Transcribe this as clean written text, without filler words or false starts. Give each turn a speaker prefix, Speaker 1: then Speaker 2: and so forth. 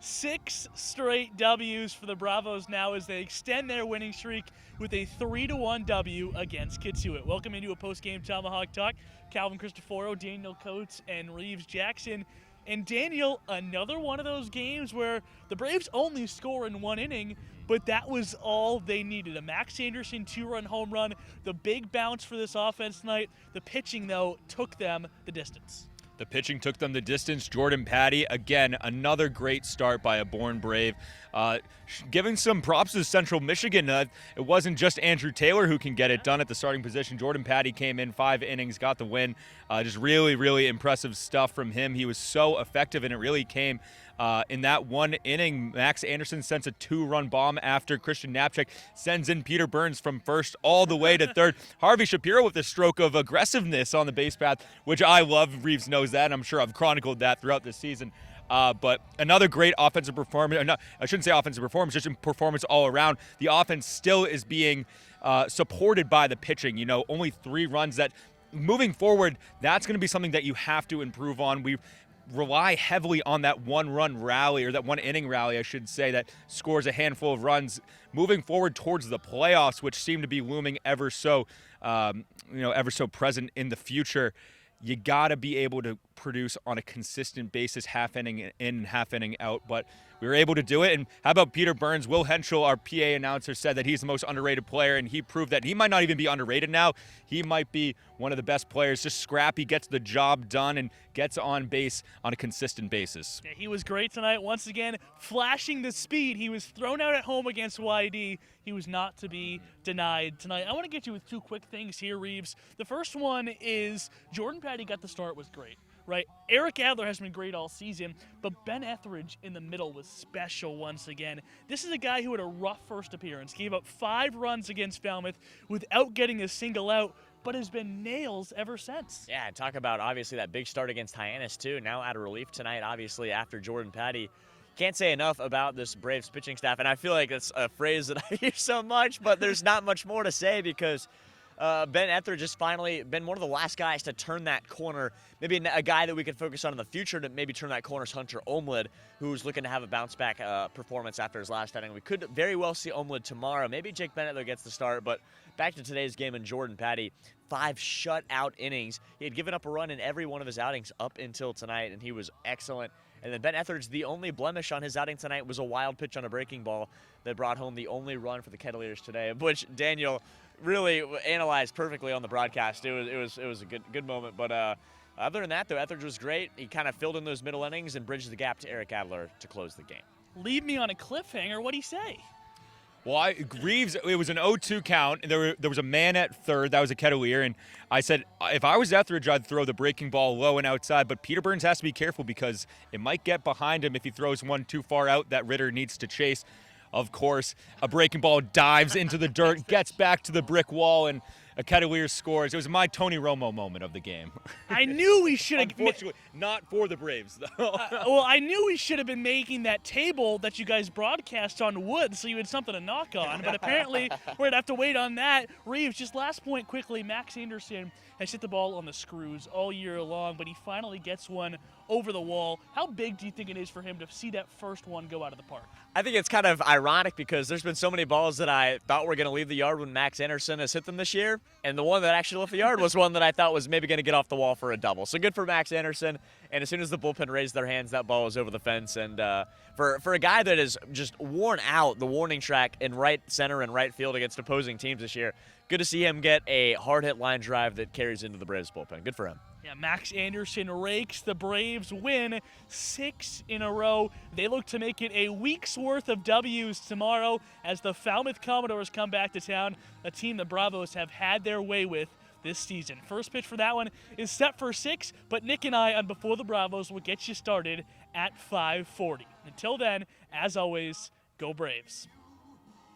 Speaker 1: 6 straight W's for the Bravos now as they extend their winning streak with a 3-1 W against Cotuit. Welcome into a post-game Tomahawk Talk. Calvin Christoforo, Daniel Coates, and Reeves Jackson. And Daniel, another one of those games where the Braves only score in one inning, but that was all they needed. A Max Anderson 2-run home run, the big bounce for this offense tonight. The pitching, though, took them the distance.
Speaker 2: The pitching took them the distance. Jordan Patty, again, another great start by a born Brave. Giving some props to Central Michigan. It wasn't just Andrew Taylor who can get it done at the starting position. Jordan Patty came in 5 innings, got the win. Just really, really impressive stuff from him. He was so effective, and it really came in that one inning. Max Anderson sends a 2-run bomb after Christian Knapczyk sends in Peter Burns from first all the way to third. Harvey Shapiro with a stroke of aggressiveness on the base path, which I love. Reeves knows that, and I'm sure I've chronicled that throughout this season. But another great offensive performance. No, I shouldn't say offensive performance, just performance all around. The offense still is being supported by the pitching. You know, only 3 runs. That moving forward, that's going to be something that you have to improve on. We rely heavily on that 1-run rally, or that 1-inning rally, I should say, that scores a handful of runs moving forward towards the playoffs, which seem to be looming ever so present in the future. You got to be able to produce on a consistent basis, half inning in, half inning out. But we were able to do it. And how about Peter Burns? Will Henschel, our PA announcer, said that he's the most underrated player, and he proved that he might not even be underrated now. He might be one of the best players. Just scrappy, gets the job done, and gets on base on a consistent basis.
Speaker 1: Yeah, he was great tonight. Once again, flashing the speed. He was thrown out at home against YD. He was not to be denied tonight. I want to get you with 2 quick things here, Reeves. The first one is Jordan Patty got the start, was great. Right, Eric Adler has been great all season, but Ben Etheridge in the middle was special once again. This is a guy who had a rough first appearance, gave up 5 runs against Falmouth without getting a single out, but has been nails ever since.
Speaker 3: Yeah, talk about obviously that big start against Hyannis too. Now out of relief tonight, obviously after Jordan Patty. Can't say enough about this Braves pitching staff, and I feel like that's a phrase that I hear so much, but there's not much more to say because Ben Etheridge has finally been one of the last guys to turn that corner. Maybe a guy that we could focus on in the future to maybe turn that corner is Hunter Omlid, who's looking to have a bounce-back performance after his last outing. We could very well see Omlid tomorrow. Maybe Jake Bennett, though, gets the start. But back to today's game and Jordan Patty, 5 shutout innings. He had given up a run in every one of his outings up until tonight, and he was excellent. And then Ben Etheridge, the only blemish on his outing tonight was a wild pitch on a breaking ball that brought home the only run for the Kettleers today, which Daniel really analyzed perfectly on the broadcast. It was a good moment. But other than that, though, Etheridge was great. He kind of filled in those middle innings and bridged the gap to Eric Adler to close the game.
Speaker 1: Leave me on a cliffhanger. What'd he say?
Speaker 2: Well, Reeves, it was an 0-2 count, and there was a man at third. That was a Kettleer, and I said, if I was Etheridge, I'd throw the breaking ball low and outside, but Peter Burns has to be careful because it might get behind him if he throws one too far out that Ritter needs to chase. Of course, a breaking ball dives into the dirt, gets back to the brick wall, and a Kettleer scores. It was my Tony Romo moment of the game.
Speaker 1: I knew we should have.
Speaker 2: Unfortunately, not for the Braves, though.
Speaker 1: Well, I knew we should have been making that table that you guys broadcast on wood so you had something to knock on, but apparently we're going to have to wait on that. Reeves, just last point quickly, Max Anderson has hit the ball on the screws all year long, but he finally gets one over the wall. How big do you think it is for him to see that first one go out of the park?
Speaker 3: I think it's kind of ironic because there's been so many balls that I thought were going to leave the yard when Max Anderson has hit them this year, and the one that actually left the yard was one that I thought was maybe going to get off the wall for a double. So good for Max Anderson, and as soon as the bullpen raised their hands, that ball was over the fence. And for a guy that has just worn out the warning track in right center and right field against opposing teams this year, good to see him get a hard-hit line drive that carries into the Braves bullpen. Good for him.
Speaker 1: Yeah, Max Anderson rakes. The Braves win 6 in a row. They look to make it a week's worth of W's tomorrow as the Falmouth Commodores come back to town, a team the Bravos have had their way with this season. First pitch for that one is set for 6, but Nick and I on Before the Bravos will get you started at 5:40. Until then, as always, go Braves.